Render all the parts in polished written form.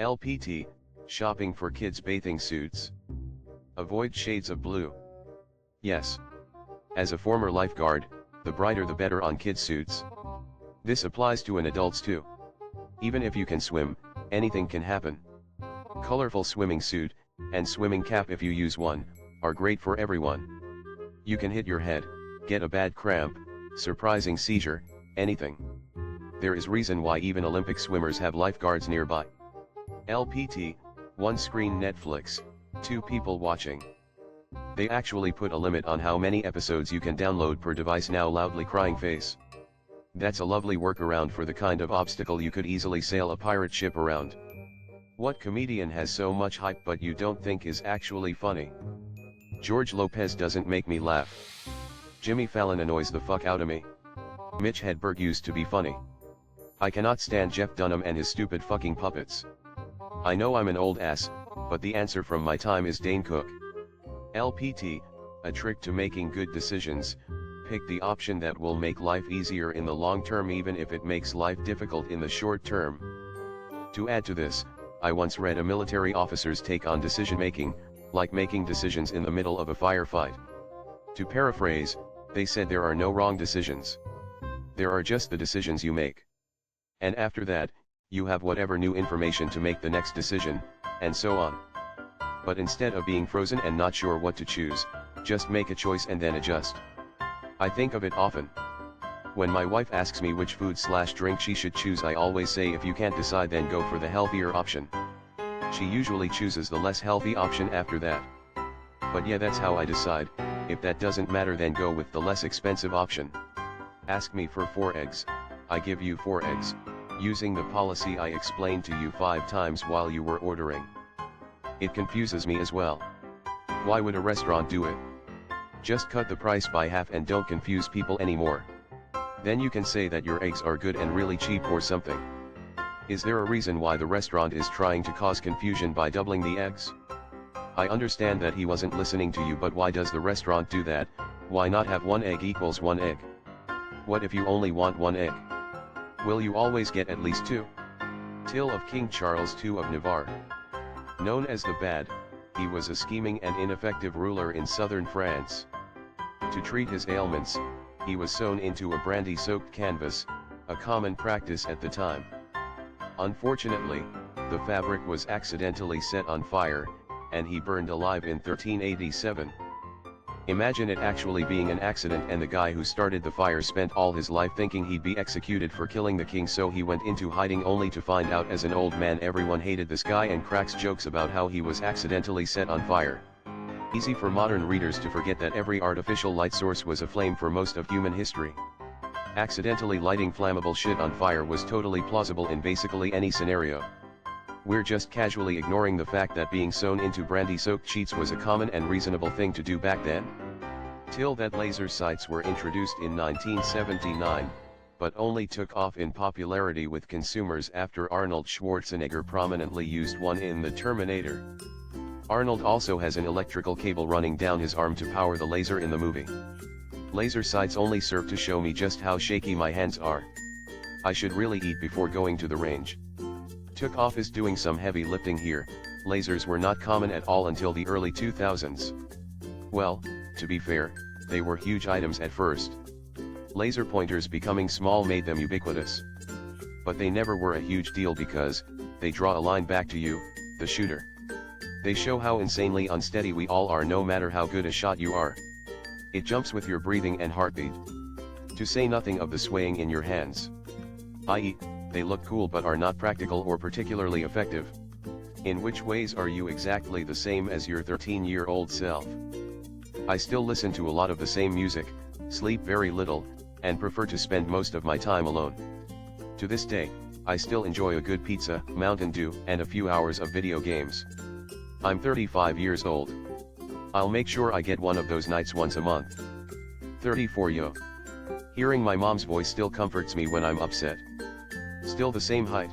LPT, shopping for kids' bathing suits. Avoid shades of blue. Yes. As a former lifeguard, the brighter the better on kids' suits. This applies to an adults too. Even if you can swim, anything can happen. Colorful swimming suit, and swimming cap if you use one, are great for everyone. You can hit your head, get a bad cramp, surprising seizure, anything. There is reason why even Olympic swimmers have lifeguards nearby. LPT, one screen Netflix, two people watching. They actually put a limit on how many episodes you can download per device. Now loudly crying face. That's a lovely workaround for the kind of obstacle you could easily sail a pirate ship around. What comedian has so much hype but you don't think is actually funny? George Lopez doesn't make me laugh. Jimmy Fallon annoys the fuck out of me. Mitch Hedberg used to be funny. I cannot stand Jeff Dunham and his stupid fucking puppets. I know I'm an old ass, but the answer from my time is Dane Cook. LPT, a trick to making good decisions. Pick the option that will make life easier in the long term even if it makes life difficult in the short term. To add to this, I once read a military officer's take on decision making, like making decisions in the middle of a firefight. To paraphrase, they said there are no wrong decisions. There are just the decisions you make. And after that, you have whatever new information to make the next decision, and so on. But instead of being frozen and not sure what to choose, just make a choice and then adjust. I think of it often. When my wife asks me which food/drink she should choose, I always say if you can't decide then go for the healthier option. She usually chooses the less healthy option after that. But yeah, that's how I decide. If that doesn't matter then go with the less expensive option. Ask me for 4 eggs, I give you 4 eggs, using the policy I explained to you 5 times while you were ordering. It confuses me as well. Why would a restaurant do it? Just cut the price by half and don't confuse people anymore. Then you can say that your eggs are good and really cheap or something. Is there a reason why the restaurant is trying to cause confusion by doubling the eggs? I understand that he wasn't listening to you, but why does the restaurant do that? Why not have 1 egg equals 1 egg? What if you only want 1 egg? Will you always get at least 2? Tale of King Charles II of Navarre. Known as the Bad, he was a scheming and ineffective ruler in southern France. To treat his ailments, he was sewn into a brandy-soaked canvas, a common practice at the time. Unfortunately, the fabric was accidentally set on fire, and he burned alive in 1387. Imagine it actually being an accident, and the guy who started the fire spent all his life thinking he'd be executed for killing the king, so he went into hiding only to find out as an old man everyone hated this guy and cracks jokes about how he was accidentally set on fire. Easy for modern readers to forget that every artificial light source was a flame for most of human history. Accidentally lighting flammable shit on fire was totally plausible in basically any scenario. We're just casually ignoring the fact that being sewn into brandy-soaked sheets was a common and reasonable thing to do back then. Till that laser sights were introduced in 1979, but only took off in popularity with consumers after Arnold Schwarzenegger prominently used one in The Terminator. Arnold also has an electrical cable running down his arm to power the laser in the movie. Laser sights only serve to show me just how shaky my hands are. I should really eat before going to the range. Took office doing some heavy lifting here. Lasers were not common at all until the early 2000s. Well, to be fair, they were huge items at first. Laser pointers becoming small made them ubiquitous. But they never were a huge deal because they draw a line back to you, the shooter. They show how insanely unsteady we all are no matter how good a shot you are. It jumps with your breathing and heartbeat. To say nothing of the swaying in your hands. I.e., they look cool but are not practical or particularly effective. In which ways are you exactly the same as your 13-year-old self? I still listen to a lot of the same music, sleep very little, and prefer to spend most of my time alone. To this day, I still enjoy a good pizza, Mountain Dew, and a few hours of video games. I'm 35 years old. I'll make sure I get one of those nights once a month. 34 yo. Hearing my mom's voice still comforts me when I'm upset. Still the same height.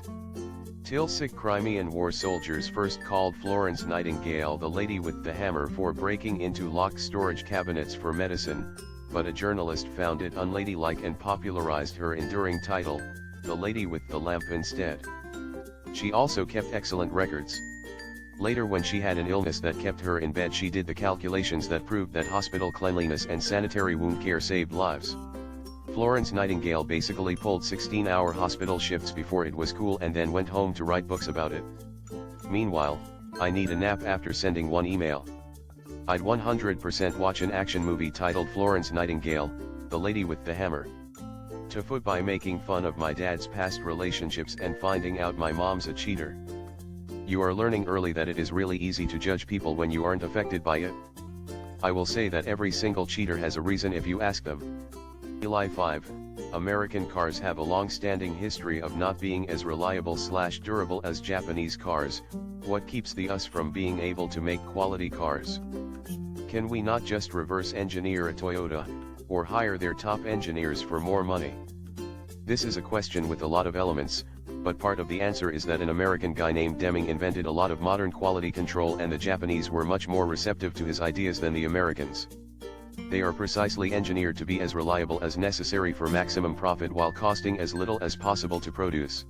Till sick Crimean War soldiers first called Florence Nightingale the lady with the hammer for breaking into locked storage cabinets for medicine, but a journalist found it unladylike and popularized her enduring title, the lady with the lamp, instead. She also kept excellent records. Later, when she had an illness that kept her in bed, she did the calculations that proved that hospital cleanliness and sanitary wound care saved lives. Florence Nightingale basically pulled 16-hour hospital shifts before it was cool and then went home to write books about it. Meanwhile, I need a nap after sending one email. I'd 100% watch an action movie titled Florence Nightingale, The Lady with the Hammer. To foot by making fun of my dad's past relationships and finding out my mom's a cheater. You are learning early that it is really easy to judge people when you aren't affected by it. I will say that every single cheater has a reason if you ask them. Eli 5. American cars have a long-standing history of not being as reliable/durable as Japanese cars. What keeps the US from being able to make quality cars? Can we not just reverse engineer a Toyota, or hire their top engineers for more money? This is a question with a lot of elements, but part of the answer is that an American guy named Deming invented a lot of modern quality control, and the Japanese were much more receptive to his ideas than the Americans. They are precisely engineered to be as reliable as necessary for maximum profit while costing as little as possible to produce.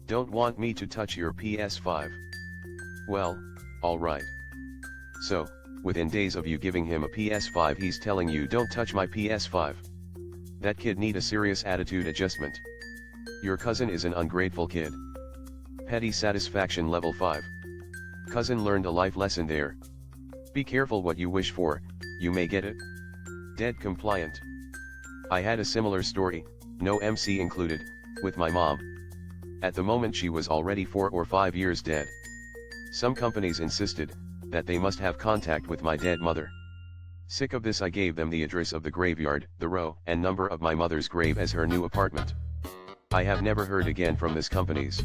Don't want me to touch your PS5? Well, alright. So, within days of you giving him a PS5, he's telling you don't touch my PS5. That kid need a serious attitude adjustment. Your cousin is an ungrateful kid. Petty satisfaction level 5. Cousin learned a life lesson there. Be careful what you wish for, you may get it. Dead compliant. I had a similar story, no MC included, with my mom. At the moment she was already 4 or 5 years dead. Some companies insisted that they must have contact with my dead mother. Sick of this, I gave them the address of the graveyard, the row and number of my mother's grave as her new apartment. I have never heard again from this companies.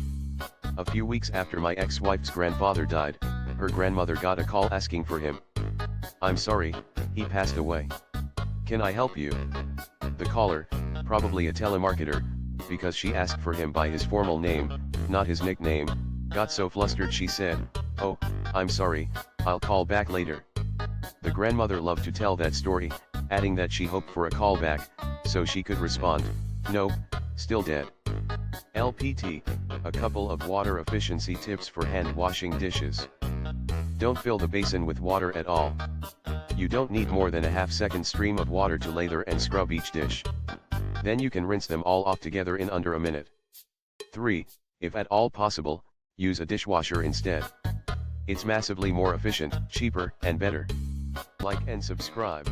A few weeks after my ex-wife's grandfather died, her grandmother got a call asking for him. I'm sorry, he passed away. Can I help you? The caller, probably a telemarketer, because she asked for him by his formal name, not his nickname, got so flustered she said, "Oh, I'm sorry, I'll call back later." The grandmother loved to tell that story, adding that she hoped for a call back, so she could respond, "No, still dead." LPT, a couple of water efficiency tips for hand washing dishes. Don't fill the basin with water at all. You don't need more than a half-second stream of water to lather and scrub each dish. Then you can rinse them all off together in under a minute. 3. If at all possible, use a dishwasher instead. It's massively more efficient, cheaper, and better. Like and subscribe.